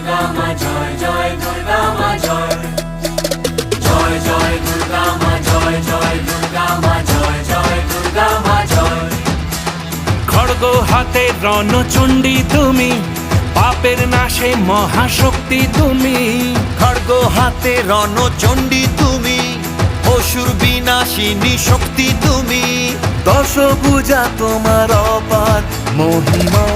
দুর্গা মা জয় জয় দুর্গা মা জয় জয় জয় দুর্গা মা জয় জয় দুর্গা মা জয় জয় দুর্গা মা জয়। খড়গ হাতে রণচণ্ডী তুমি, পাপের নাশে মহাশক্তি তুমি। খড়গ হাতে রণচণ্ডী তুমি, অসুর বিনাশিনী শক্তি তুমি। দশভুজা তোমার অপার মহিমা।